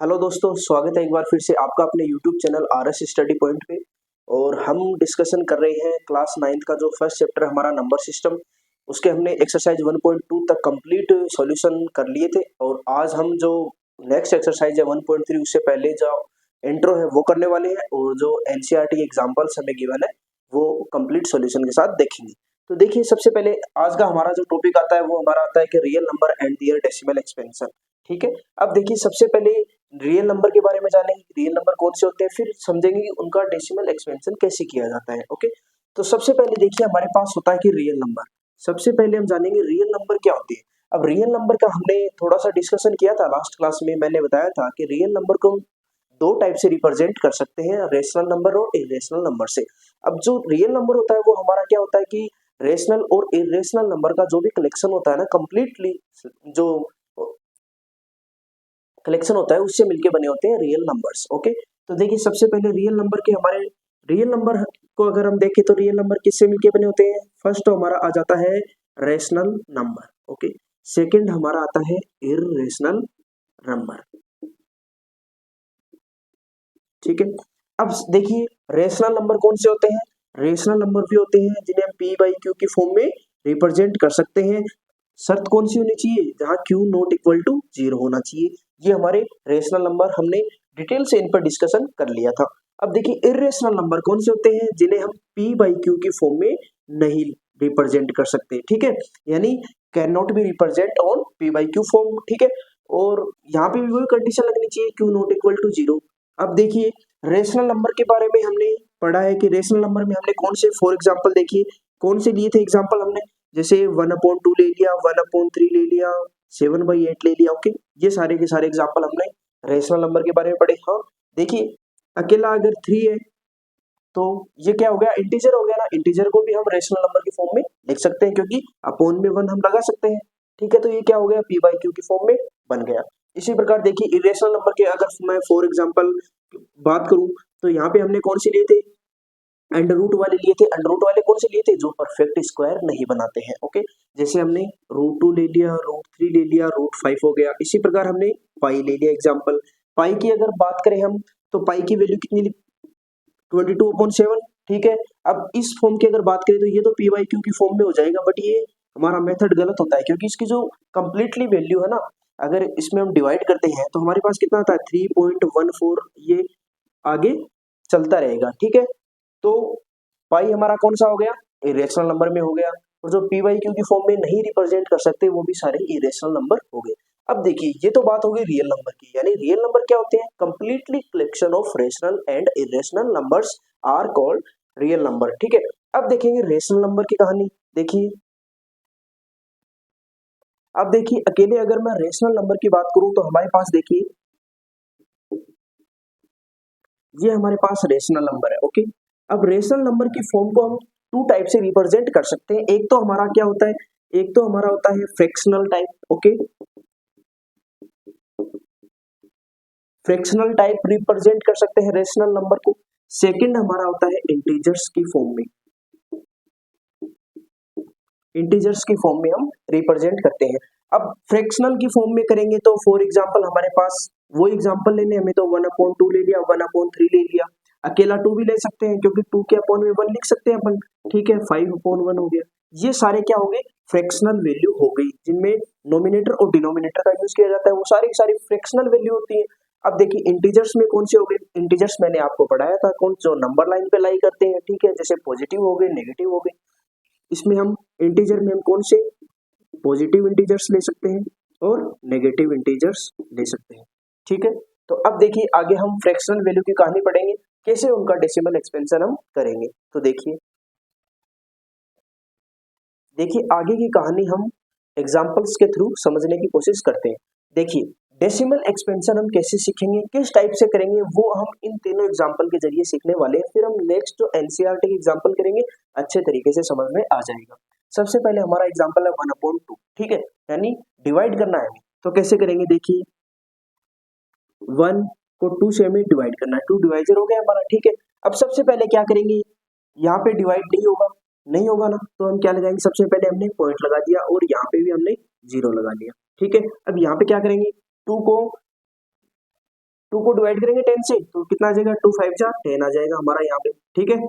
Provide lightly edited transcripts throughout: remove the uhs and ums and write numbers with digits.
Hello दोस्तों, स्वागत है एक बार फिर से आपका अपने YouTube channel R S study point पे। और हम डिस्कशन कर रहे हैं क्लास 9th का जो फर्स्ट चैप्टर हमारा नंबर सिस्टम, उसके हमने एक्सरसाइज 1.2 तक कंप्लीट सॉल्यूशन कर लिए थे। और आज हम जो नेक्स्ट एक्सरसाइज है 1.3, उससे पहले जो इंट्रो है वो करने वाले हैं, और जो एनसीईआरटी एग्जाम्पल्स हमें गिवन है वो कंप्लीट सॉल्यूशन के साथ देखेंगे। तो देखिए, सबसे पहले आज का हमारा जो टॉपिक आता है वो हमारा आता है कि real number and their decimal expansion. ठीक है, अब देखिए सबसे पहले रियल नंबर के बारे में जानेंगे, रियल नंबर कौन से होते हैं, फिर समझेंगे कि उनका डेसिमल एक्सपेंशन कैसे किया जाता है। ओके, तो सबसे पहले देखिए हमारे पास होता है कि रियल नंबर। सबसे पहले हम जानेंगे रियल नंबर क्या होती है। अब रियल नंबर का हमने थोड़ा सा डिस्कशन किया था लास्ट क्लास में। मैंने बताया था कि रियल नंबर को हम दो टाइप से रिप्रेजेंट कर सकते हैं, रेशनल नंबर और इरेशनल नंबर से। अब जो रियल नंबर होता है वो हमारा क्या होता है कि रेशनल और इरेशनल नंबर का जो भी कलेक्शन होता है ना, कंप्लीटली जो कलेक्शन होता है उससे मिलके बने होते हैं रियल नंबर्स। ओके, तो देखिए सबसे पहले रियल नंबर के हमारे रियल नंबर को अगर हम देखें तो रियल नंबर किससे मिलके बने होते हैं। फर्स्ट तो हमारा आ जाता है रेशनल नंबर। ओके, सेकंड हमारा आता है इरेशनल नंबर। ठीक है, अब देखिए रेशनल नंबर कौन से होते हैं। रेशनल नंबर भी होते हैं जिन्हें हम पी बाई क्यू की फॉर्म में रिप्रेजेंट कर सकते हैं। शर्त कौन सी होनी चाहिए, जहां क्यू नॉट इक्वल टू 0 होना चाहिए। ये हमारे रेशनल नंबर हमने डिटेल से इन पर डिस्कशन कर लिया था। अब देखिए इरेशनल नंबर कौन से होते हैं, जिन्हें हम पी बाई क्यू की फॉर्म में नहीं रिप्रेजेंट कर सकते। ठीक है, यानी can not be represent on P by Q form. ठीक है, और यहाँ पे भी वही कंडीशन लगनी चाहिए, क्यू नॉट इक्वल टू 0। अब देखिए रेशनल नंबर के बारे में हमने पढ़ा है कि रेशनल नंबर में हमने कौन से, फॉर एग्जाम्पल देखिए कौन से लिए थे एग्जाम्पल हमने, जैसे 1/2 ले लिया, 1/3 ले लिया, 7/8 ले लिया। ओके, ये सारे के सारे एग्जाम्पल हमने रेशनल नंबर के बारे में पढ़े। हाँ देखिए, अकेला अगर 3 है तो ये क्या हो गया, इंटीजर हो गया ना। इंटीजर को भी हम रेशनल नंबर की फॉर्म में लिख सकते हैं, क्योंकि अपॉन में 1 हम लगा सकते हैं। ठीक है, तो ये क्या हो गया, पी बाई क्यू की फॉर्म में बन गया। इसी प्रकार देखिए इरेशनल नंबर के अगर मैं फॉर एग्जाम्पल बात करूं तो यहाँ पे हमने कौन से लिए थे, अंडर रूट वाले लिए थे। अंडर रूट वाले कौन से लिए थे, जो परफेक्ट स्क्वायर नहीं बनाते हैं। ओके, जैसे हमने √2 ले लिया, √3 ले लिया, √5 हो गया। इसी प्रकार हमने पाई ले लिया एग्जाम्पल। पाई की अगर बात करें हम तो पाई की वैल्यू कितनी, 22/7। ठीक है, अब इस फॉर्म की अगर बात करें तो ये तो पी वाई क्यू की फॉर्म में हो जाएगा, बट ये हमारा मेथड गलत होता है, क्योंकि इसकी जो कंप्लीटली वैल्यू है ना, अगर इसमें हम डिवाइड करते हैं तो हमारे पास कितना आता है, 3.14। ये आगे चलता रहेगा। ठीक है, तो पाई हमारा कौन सा हो गया, इरेशनल नंबर में हो गया। और जो पी वाई क्यू की फॉर्म में नहीं रिप्रेजेंट कर सकते वो भी सारे इरेशनल नंबर हो गए। अब देखिए ये तो बात हो गई रियल नंबर की, यानी रियल नंबर क्या होते हैं, completely collection of rational and irrational numbers are called real number. ठीक है, अब देखेंगे रेशनल नंबर की कहानी। देखिए, अब देखिए अकेले अगर मैं रेशनल नंबर की बात करूं तो हमारे पास देखिए ये हमारे पास रेशनल नंबर है। ओके, अब रेशनल नंबर की फॉर्म को हम टू टाइप से रिप्रेजेंट कर सकते हैं। एक तो हमारा क्या होता है, एक तो हमारा होता है fractional type. Okay, fractional type represent कर सकते हैं रेशनल नंबर को। सेकंड हमारा होता है इंटीजर्स की फॉर्म में, इंटीजर्स की फॉर्म में हम रिप्रेजेंट करते हैं। अब फ्रैक्शनल की फॉर्म में करेंगे तो फॉर एग्जांपल हमारे पास वो एग्जांपल लेने, हमें तो 1/2 ले लिया, 1/3 ले लिया। अकेला 2 भी ले सकते हैं, क्योंकि 2 के अपॉन में 1 लिख सकते हैं अपन। ठीक है, 5/1 हो गया। ये सारे क्या हो गए, फ्रैक्शनल वैल्यू हो गई, जिनमें नोमिनेटर और डिनोमिनेटर का यूज किया जाता है। वो सारी की सारी फ्रैक्शनल वैल्यू होती है। अब देखिए इंटीजर्स में कौन से हो गए, इंटीजर्स मैंने आपको पढ़ाया था, कौन जो नंबर लाइन पे लाई करते हैं। ठीक है, जैसे पॉजिटिव हो गए, नेगेटिव हो गए। इसमें हम इंटीजर में हम कौन से पॉजिटिव इंटीजर्स ले सकते हैं और नेगेटिव इंटीजर्स ले सकते हैं। ठीक है, तो अब देखिए आगे हम फ्रैक्शनल वैल्यू की कहानी पढ़ेंगे, कैसे उनका डेसिमल एक्सपेंशन हम करेंगे। तो देखिए आगे की कहानी हम एग्जांपल्स के थ्रू समझने की कोशिश करते हैं। देखिए डेसिमल एक्सपेंशन हम कैसे सीखेंगे, किस टाइप से करेंगे, वो हम इन तीनों एग्जांपल के जरिए सीखने वाले हैं। फिर हम नेक्स्ट जो एनसीईआरटी की एग्जांपल करेंगे, अच्छे तरीके से समझ में आ जाएगा। सबसे पहले हमारा एग्जांपल है 1/2। ठीक है, यानी डिवाइड करना है हमें, तो कैसे करेंगे, देखिए 1 को 2 से हमें डिवाइड करना है, 2 डिवाइजर हो गया हमारा। ठीक है, अब सबसे पहले क्या करेंगे, यहाँ पे डिवाइड नहीं होगा, नहीं होगा ना, तो हम क्या लगाएंगे, सबसे पहले हमने पॉइंट लगा दिया और यहाँ पे भी हमने 0 लगा लिया। ठीक है, अब यहाँ पे क्या करेंगे, 2 को 2 को डिवाइड करेंगे 10 से तो कितना आ जाएगा, 2 5 जा 10 आ जाएगा हमारा यहाँ पे, ठीक है।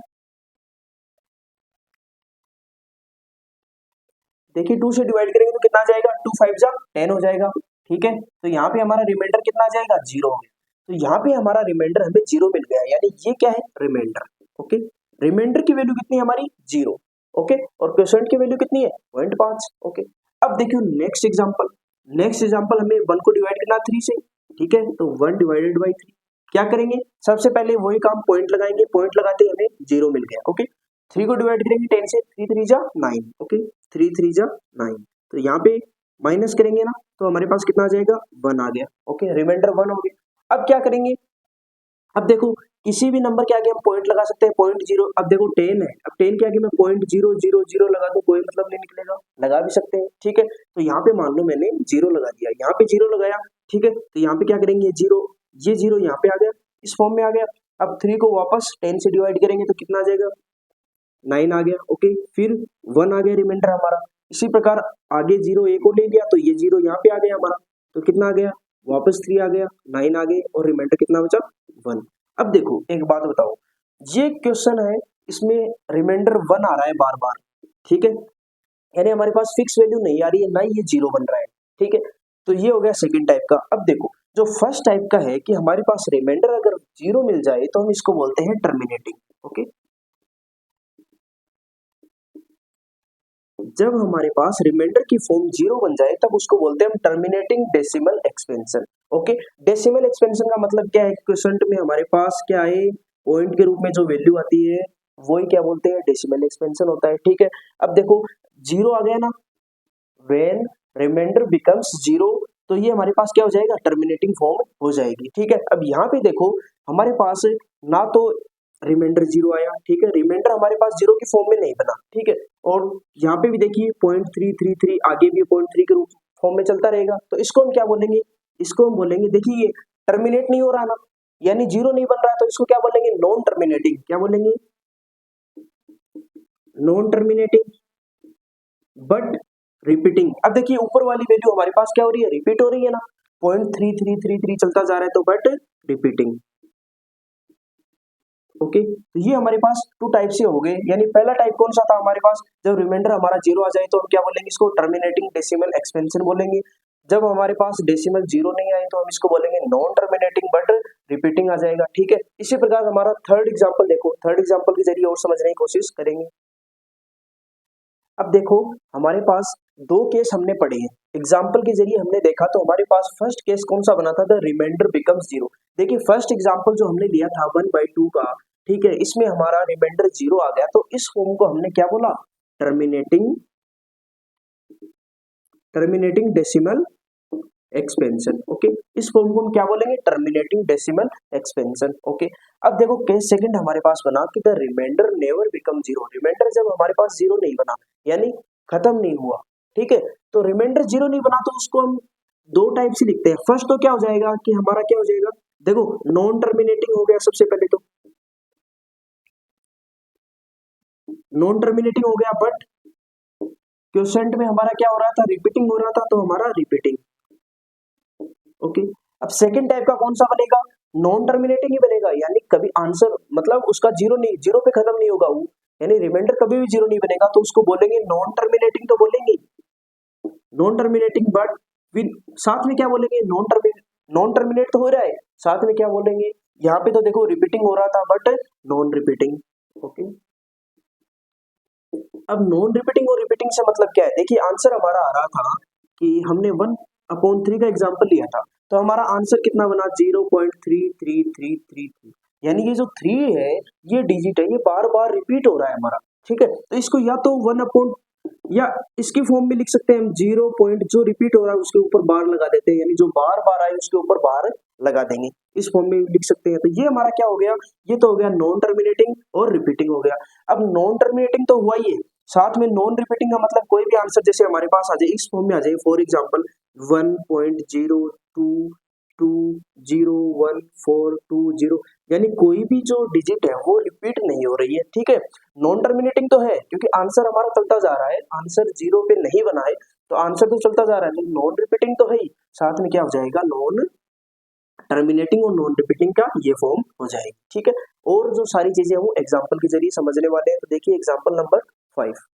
देखिए 2 से डिवाइड करेंगे तो कितना आ जाएगा, 2 5 जा 10 हो जाएगा, ठीक है। तो यहाँ पे हमारा रिमाइंडर कितना आ जाएगा, 0 हो गया। तो यहाँ पे हमारा रिमाइंडर हमें 0 मिल गया, यानी ये क्या है, रिमाइंडर, ओके। रिमाइंडर की वैल्यू कितनी है हमारी, 0, ओके। और क्वोशंट की वैल्यू कितनी है, 0.5, ओके। अब देखियो नेक्स्ट एग्जांपल हमें 1 को डिवाइड करना 3 से, ठीक है। तो 1 डिवाइडेड बाई 3 क्या करेंगे, सबसे पहले वही काम, पॉइंट लगाएंगे, पॉइंट लगाते ही हमें 0 मिल गया, ओके। 3 को डिवाइड करेंगे 10 से, 3 3 जा 9, ओके, 3 3 जा 9। तो यहाँ पे माइनस करेंगे ना तो हमारे पास कितना आ जाएगा, 1 आ गया, ओके, रिमाइंडर 1 हो गया। अब क्या करेंगे, अब देखो किसी भी नंबर के आगे हम पॉइंट लगा सकते हैं, पॉइंट 0, अब देखो 10 है, अब 10 के आगे मैं पॉइंट 0 0 0 लगा दूं कोई मतलब नहीं निकलेगा, लगा भी सकते हैं, ठीक है। तो यहाँ पे मान लो मैंने 0 लगा दिया, यहाँ पे 0 लगाया, ठीक है। तो यहाँ पे क्या करेंगे, 0, ये 0 यहाँ पे आ गया, इस फॉर्म में आ गया। अब 3 को वापस 10 से डिवाइड करेंगे तो कितना आ जाएगा, 9 आ गया, ओके। फिर 1 आ गया रिमाइंडर हमारा। इसी प्रकार आगे 0 एक और ले लिया तो ये 0 यहाँ पे आ गया हमारा, तो कितना आ गया, वापस 3 आ गया, 9 आ गए और रिमाइंडर कितना बचा, 1। अब देखो एक बात बताओ, ये क्वेश्चन है, इसमें रिमाइंडर 1 आ रहा है बार बार, ठीक है, यानी हमारे पास फिक्स वैल्यू नहीं आ रही है, ना ये 0 बन रहा है, ठीक है। तो ये हो गया सेकंड टाइप का। अब देखो जो फर्स्ट टाइप का है कि हमारे पास रिमाइंडर अगर 0 मिल जाए तो हम इसको बोलते हैं टर्मिनेटिंग, ओके। जब हमारे पास रिमाइंडर की फॉर्म 0 बन जाए तब उसको बोलते हैं हम terminating decimal expansion, okay. Decimal expansion का मतलब क्या है, क्वोशंट में हमारे पास क्या है, पॉइंट के रूप में जो वैल्यू आती है वही क्या बोलते हैं, डेसिमल एक्सपेंशन होता है, ठीक है। अब देखो 0 आ गया ना, व्हेन रिमाइंडर बिकम्स 0 तो ये हमारे पास क्या हो जाएगा, टर्मिनेटिंग फॉर्म हो जाएगी, ठीक है। अब यहाँ पे देखो हमारे पास ना तो रिमाइंडर 0 आया, ठीक है, रिमाइंडर हमारे पास 0 की फॉर्म में नहीं बना, ठीक है। और यहाँ पे भी देखिए 0.333 आगे भी 0.3 के रूप फॉर्म में चलता रहेगा, तो इसको हम क्या बोलेंगे, इसको हम बोलेंगे, देखिए ये टर्मिनेट नहीं हो रहा ना, यानी 0 नहीं बन रहा, तो इसको क्या बोलेंगे, नॉन टर्मिनेटिंग, क्या बोलेंगे, नॉन टर्मिनेटिंग बट रिपीटिंग। अब देखिए ऊपर वाली वैल्यू हमारे पास क्या हो रही है, रिपीट हो रही है ना, 0.3333 चलता जा रहा है तो बट रिपीटिंग, ओके। तो ये हमारे पास 2 टाइप से हो गए, यानी पहला टाइप कौन सा था हमारे पास, जब रिमाइंडर हमारा 0 आ जाए तो हम क्या बोलेंगे, इसको टर्मिनेटिंग डेसिमल एक्सपेंशन बोलेंगे। जब हमारे पास डेसिमल 0 नहीं आए तो हम इसको बोलेंगे नॉन टर्मिनेटिंग बट रिपीटिंग आ जाएगा, ठीक है। इसी प्रकार हमारा थर्ड एग्जांपल देखो, थर्ड एग्जांपल के जरिए और समझने की कोशिश करेंगे। अब देखो हमारे पास 2 केस हमने पढ़े हैं, एग्जाम्पल के जरिए हमने देखा तो हमारे पास फर्स्ट केस कौन सा बना था, द रिमाइंडर बिकम्स 0। देखिए फर्स्ट एग्जाम्पल जो हमने लिया था 1/2 का, ठीक है, इसमें हमारा रिमाइंडर 0 आ गया, तो इस फॉर्म को हमने क्या बोला, टर्मिनेटिंग डेसिमल एक्सपेंशन, ओके। इस फॉर्म को हम क्या बोलेंगे, टर्मिनेटिंग डेसिमल एक्सपेंशन, ओके। अब देखो केस सेकंड हमारे पास बना कि the reminder never become 0। Reminder जब हमारे पास 0 नहीं बना, यानी खत्म नहीं हुआ, ठीक है। तो रिमाइंडर 0 नहीं बना तो उसको हम 2 टाइप से लिखते हैं। फर्स्ट तो क्या हो जाएगा कि हमारा क्या हो जाएगा, देखो नॉन टर्मिनेटिंग हो गया, सबसे पहले तो नॉन टर्मिनेटिंग हो गया, बट क्वोशंट में हमारा क्या हो रहा था, रिपीटिंग हो रहा था, तो हमारा रिपीटिंग, ओके। अब सेकंड टाइप का कौन सा बनेगा, नॉन टर्मिनेटिंग ही बनेगा, यानी कभी आंसर मतलब उसका 0 नहीं, 0 पे खत्म नहीं होगा वो, यानी रिमाइंडर कभी भी 0 नहीं बनेगा, तो उसको बोलेंगे नॉन टर्मिनेटिंग, तो बोलेंगे नॉन टर्मिनेटिंग बट विद, साथ में क्या बोलेंगे, नॉन टर्मिनेट तो हो रहा है, साथ में क्या बोलेंगे, यहाँ पे तो देखो रिपीटिंग हो रहा था बट नॉन रिपीटिंग, ओके। अब नॉन रिपीटिंग और रिपीटिंग से मतलब क्या है, देखिए आंसर हमारा आ रहा था कि हमने 1/3 का एग्जाम्पल लिया था, तो हमारा आंसर कितना बना, 0.33333, यानी ये जो 3 है ये डिजिट है, ये बार बार रिपीट हो रहा है हमारा, ठीक है। तो इसको या तो 1 या इसकी फॉर्म में लिख सकते हैं हम, 0 पॉइंट जो रिपीट हो रहा है उसके ऊपर बार लगा देते हैं, यानी जो बार बार आए उसके ऊपर बार लगा देंगे, इस फॉर्म में लिख सकते हैं। तो ये हमारा क्या हो गया, ये तो हो गया नॉन टर्मिनेटिंग और रिपीटिंग हो गया। अब नॉन टर्मिनेटिंग तो हुआ ही है, साथ में नॉन रिपीटिंग का मतलब कोई भी आंसर जैसे हमारे पास आ जाए इस फॉर्म में आ जाए, फॉर एग्जाम्पल 1.0220142 यानी कोई भी जो डिजिट है वो रिपीट नहीं हो रही है, ठीक है। नॉन टर्मिनेटिंग तो है क्योंकि आंसर हमारा चलता जा रहा है, आंसर 0 पे नहीं बना है, तो आंसर तो चलता जा रहा है, लेकिन नॉन रिपीटिंग तो है ही, साथ में क्या हो जाएगा, नॉन टर्मिनेटिंग और नॉन रिपीटिंग का ये फॉर्म हो जाएगी। ठीक है, और जो सारी चीजें वो एग्जाम्पल के जरिए समझने वाले हैं। तो देखिए एग्जाम्पल नंबर 5।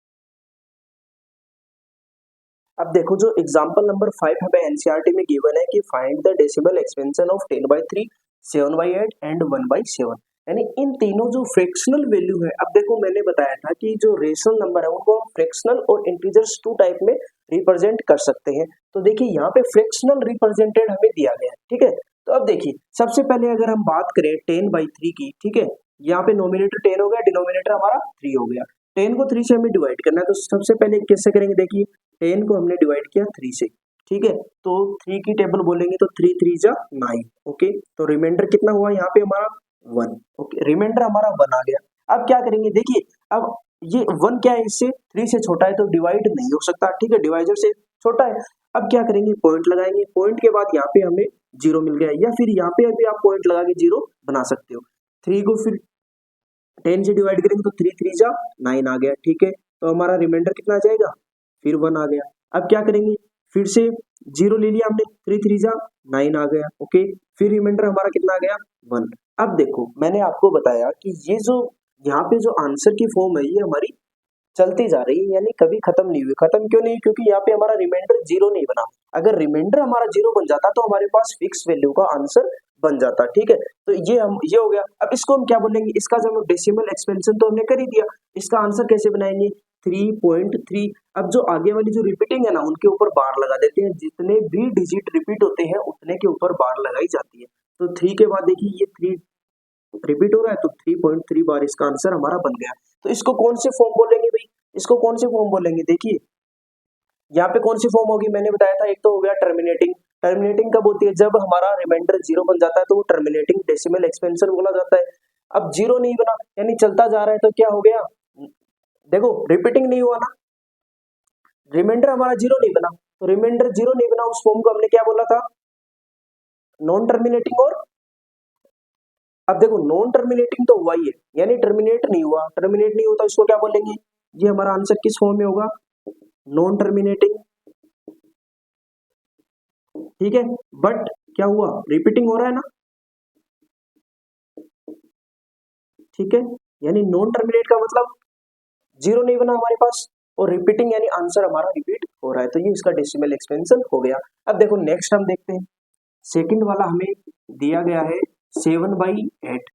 अब देखो जो एग्जाम्पल नंबर 5 हमें एनसीईआरटी में गिवन है कि find the decimal expansion of 10/3, 7/8 and 1/7। यानी इन तीनों जो फ्रैक्शनल वैल्यू है, अब देखो मैंने बताया था कि जो रेशनल नंबर है उनको हम फ्रैक्शनल और इंटीजर्स 2 टाइप में रिप्रेजेंट कर सकते हैं। तो देखिए यहाँ पे फ्रैक्शनल रिप्रेजेंटेड हमें दिया गया है। ठीक है, तो अब देखिए सबसे पहले अगर हम बात करें 10/3 की, ठीक है, यहाँ पे नोमिनेटर 10 हो गया, डिनोमिनेटर हमारा 3 हो गया। 10 को 3 से हमें डिवाइड करना है, तो सबसे पहले कैसे करेंगे, देखिए 10 को हमने डिवाइड किया 3 से। ठीक है, तो 3 की टेबल बोलेंगे तो 3 3 जा 9। ओके, तो रिमाइंडर कितना हुआ यहाँ पे हमारा 1। ओके, रिमाइंडर हमारा 1 आ गया। अब क्या करेंगे, देखिए अब ये 1 क्या है, इससे 3 से छोटा है तो डिवाइड नहीं हो सकता। ठीक है, डिवाइजर से छोटा है। अब क्या करेंगे, पॉइंट लगाएंगे, पॉइंट के बाद यहाँ पे हमें 0 मिल गया, या फिर यहाँ पे अभी आप पॉइंट लगा के 0 बना सकते हो। 3 को फिर 10 से डिवाइड करेंगे तो 3 3 जा 9 आ गया। ठीक है, तो हमारा रिमाइंडर कितना आ जाएगा, फिर 1 आ गया। अब क्या करेंगे, फिर से 0 ले लिया हमने, 3 3 जा 9 आ गया। ओके, फिर रिमाइंडर हमारा कितना आ गया 1। अब देखो मैंने आपको बताया कि ये जो यहाँ पे जो आंसर की फॉर्म है ये हमारी चलती जा रही है, यानी कभी खत्म नहीं हुई। खत्म क्यों नहीं, क्योंकि यहाँ पे हमारा रिमाइंडर 0 नहीं बना। अगर रिमाइंडर हमारा 0 बन जाता तो हमारे पास फिक्स वैल्यू का आंसर बन जाता। ठीक है, तो ये हो गया। अब इसको हम क्या बोलेंगे, इसका जब डेसिमल एक्सपेंशन तो हमने कर ही दिया, इसका आंसर कैसे बनाएंगे, 3.3। अब जो आगे वाली जो रिपीटिंग है ना उनके ऊपर बार लगा देते हैं, जितने भी डिजिट रिपीट होते हैं उतने के ऊपर बार लगाई जाती है। तो 3 के बाद देखिए ये 3 रिपीट हो रहा है, तो 3.3 बार इसका आंसर हमारा बन गया। तो इसको कौन से फॉर्म बोलेंगे भाई, इसको कौन से फॉर्म बोलेंगे, देखिए यहाँ पे कौन सी फॉर्म होगी, मैंने बताया था एक तो हो गया टर्मिनेटिंग। टर्मिनेटिंग कब होती है, जब हमारा रिमाइंडर 0 बन जाता है तो वो टर्मिनेटिंग डेसिमल एक्सपेंशन बोला जाता है। अब 0 नहीं बना यानी चलता जा रहा है, तो क्या हो गया, देखो रिपीटिंग नहीं हुआ ना, रिमाइंडर हमारा 0 नहीं बना, तो रिमाइंडर 0 नहीं बना उस फॉर्म को हमने क्या बोला था, नॉन टर्मिनेटिंग। और अब देखो नॉन टर्मिनेटिंग तो हुआ ही है, यानी टर्मिनेट नहीं हुआ, टर्मिनेट नहीं होता इसको क्या बोलेंगे, ये हमारा आंसर किस फॉर्म में होगा, नॉन टर्मिनेटिंग। ठीक है, बट क्या हुआ, रिपीटिंग हो रहा है ना। ठीक है, यानी नॉन टर्मिनेट का मतलब 0 नहीं बना हमारे पास, और रिपीटिंग यानी आंसर हमारा रिपीट हो रहा है, तो ये इसका डेसिमल एक्सपेंशन हो गया। अब देखो नेक्स्ट हम देखते हैं, सेकंड वाला हमें दिया गया है 7/8।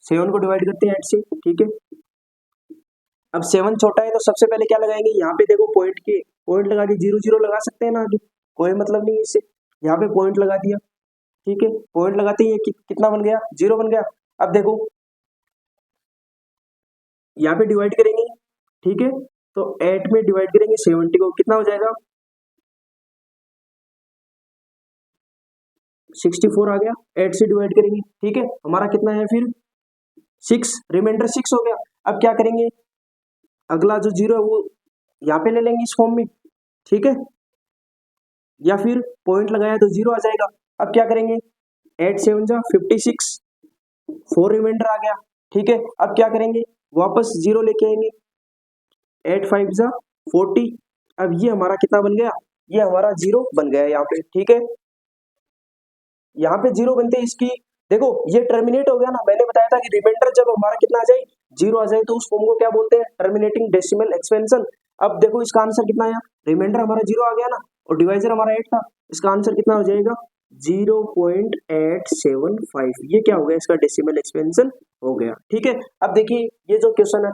7 को डिवाइड करते हैं 8 से। ठीक है, अब 7 छोटा है तो सबसे पहले क्या लगाएंगे, यहाँ पे देखो पॉइंट लगा के 0 0 लगा सकते हैं ना, आगे कोई मतलब नहीं है इससे, यहाँ पे पॉइंट लगा दिया। ठीक है, पॉइंट लगाते ही कितना बन गया, 0 बन गया। अब देखो यहाँ पे डिवाइड करेंगे, ठीक है, तो 8 में डिवाइड करेंगे 70 को, कितना हो जाएगा 64 आ गया। 8 से डिवाइड करेंगे, ठीक है, हमारा कितना है फिर 6, रिमाइंडर 6 हो गया। अब क्या करेंगे, अगला जो 0 है वो यहाँ पे ले लेंगे इस फॉर्म में। ठीक है, या फिर पॉइंट लगाया तो 0 आ जाएगा। अब क्या करेंगे, 8 7 जा 56, 4 रिमाइंडर आ गया। ठीक है, अब क्या करेंगे, वापस 0 लेके आएंगे, 8 5 जा 40। अब ये हमारा कितना बन गया, ये हमारा 0 बन गया यहाँ पे। ठीक है, यहाँ पे 0 बनते इसकी देखो ये टर्मिनेट हो गया ना, मैंने बताया था कि रिमाइंडर जब हमारा कितना आ जाए 0 आ जाए तो उस फॉर्म को क्या बोलते हैं, टर्मिनेटिंग डेसिमल एक्सपेंशन। अब देखो इसका आंसर कितना आया, रिमाइंडर हमारा 0 आ गया ना, और डिवाइजर हमारा 8 था, इसका आंसर कितना हो जाएगा 0.875। ये क्या हो गया, इसका डेसिमल एक्सपेंशन हो गया। ठीक है, अब देखिए ये जो क्वेश्चन है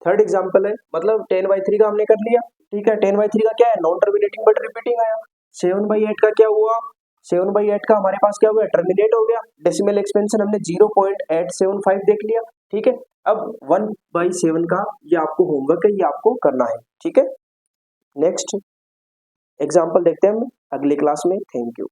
थर्ड एग्जाम्पल है, मतलब 10/3 का हमने कर लिया। ठीक है, 10/3 का क्या है, नॉन टर्मिनेटिंग बट रिपीटिंग आया। 7/8 का क्या हुआ, 7/8 का हमारे पास क्या हुआ, टर्मिनेट हो गया। डेसिमल एक्सपेंशन हमने 0.875 देख लिया। ठीक है, अब 1/7 का ये आपको होमवर्क है, ये आपको करना है। ठीक है, नेक्स्ट एग्जाम्पल देखते हैं हम अगले क्लास में। Thank you.